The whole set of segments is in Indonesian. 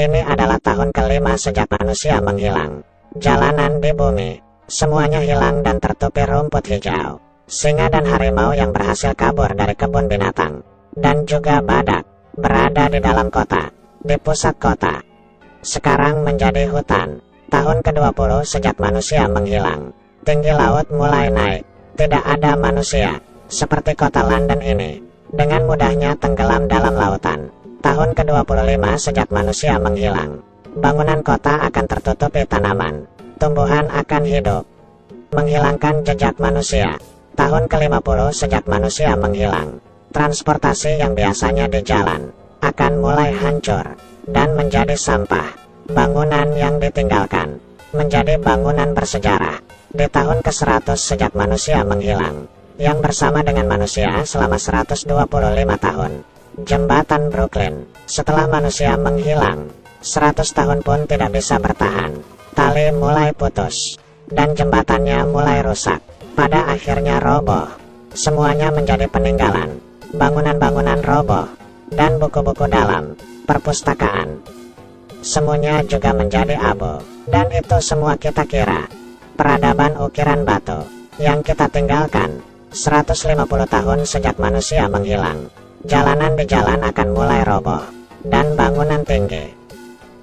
Ini adalah tahun kelima sejak manusia menghilang. Jalanan di bumi, semuanya hilang dan tertutupi rumput hijau. Singa dan harimau yang berhasil kabur dari kebun binatang, dan juga badak, berada di dalam kota, di pusat kota. Sekarang menjadi hutan. Tahun ke-20 sejak manusia menghilang. Tinggi laut mulai naik. Tidak ada manusia, seperti kota London ini, dengan mudahnya tenggelam dalam lautan. Tahun ke-25 sejak manusia menghilang. Bangunan kota akan tertutupi tanaman. Tumbuhan akan hidup. Menghilangkan jejak manusia. Tahun ke-50 sejak manusia menghilang. Transportasi yang biasanya di jalan akan mulai hancur dan menjadi sampah. Bangunan yang ditinggalkan menjadi bangunan bersejarah. Di tahun ke-100 sejak manusia menghilang, yang bersama dengan manusia selama 125 tahun. Jembatan Brooklyn, setelah manusia menghilang, 100 tahun pun tidak bisa bertahan. Tali mulai putus, dan jembatannya mulai rusak. Pada akhirnya roboh. Semuanya menjadi peninggalan. Bangunan-bangunan roboh, dan buku-buku dalam perpustakaan. Semuanya juga menjadi abu. Dan itu semua kita kira peradaban ukiran batu yang kita tinggalkan 150 tahun sejak manusia menghilang. Jalanan di jalan akan mulai roboh, dan bangunan tinggi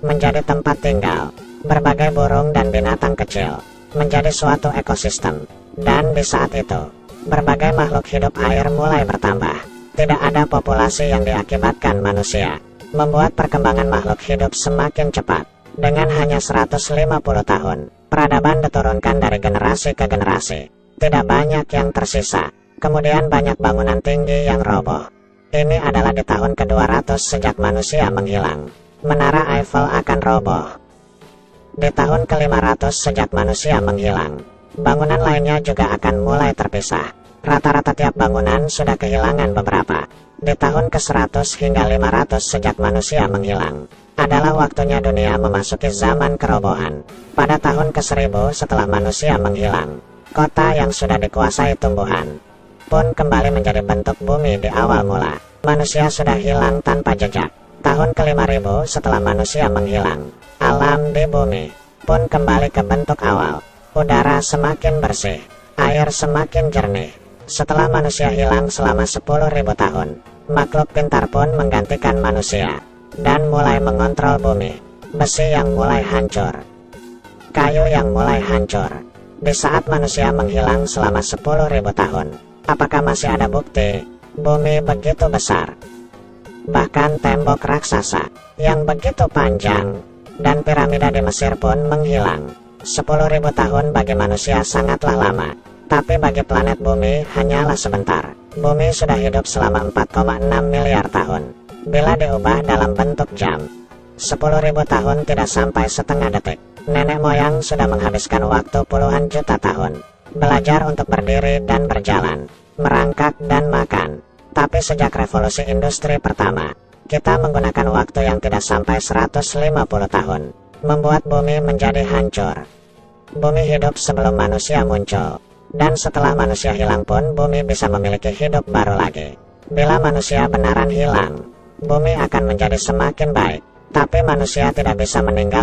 menjadi tempat tinggal berbagai burung dan binatang kecil, menjadi suatu ekosistem. Dan di saat itu, berbagai makhluk hidup air mulai bertambah. Tidak ada populasi yang diakibatkan manusia, membuat perkembangan makhluk hidup semakin cepat. Dengan hanya 150 tahun, peradaban diturunkan dari generasi ke generasi. Tidak banyak yang tersisa. Kemudian banyak bangunan tinggi yang roboh. Ini adalah di tahun ke-200 sejak manusia menghilang. Menara Eiffel akan roboh. Di tahun ke-500 sejak manusia menghilang, bangunan lainnya juga akan mulai terpisah. Rata-rata tiap bangunan sudah kehilangan beberapa. Di tahun ke-100 hingga 500 sejak manusia menghilang, adalah waktunya dunia memasuki zaman kerobohan. Pada tahun ke-1000 setelah manusia menghilang, kota yang sudah dikuasai tumbuhan pun kembali menjadi bentuk bumi di awal mula. Manusia sudah hilang tanpa jejak. Tahun ke-5000 setelah manusia menghilang, alam di bumi pun kembali ke bentuk awal. Udara semakin bersih, air semakin jernih. Setelah manusia hilang selama 10.000 tahun, makhluk pintar pun menggantikan manusia dan mulai mengontrol bumi. Besi yang mulai hancur, kayu yang mulai hancur. Di saat manusia menghilang selama 10.000 tahun, apakah masih ada bukti bumi begitu besar? Bahkan tembok raksasa yang begitu panjang dan piramida di Mesir pun menghilang. 10.000 tahun bagi manusia sangatlah lama, tapi bagi planet bumi hanyalah sebentar. Bumi sudah hidup selama 4,6 miliar tahun. Bila diubah dalam bentuk jam, 10.000 tahun tidak sampai setengah detik. Nenek moyang sudah menghabiskan waktu puluhan juta tahun belajar untuk berdiri dan berjalan, merangkak dan makan. Tapi sejak revolusi industri pertama, kita menggunakan waktu yang tidak sampai 150 tahun, membuat bumi menjadi hancur. Bumi hidup sebelum manusia muncul, dan setelah manusia hilang pun bumi bisa memiliki hidup baru lagi. Bila manusia benaran hilang, bumi akan menjadi semakin baik, tapi manusia tidak bisa meninggalkan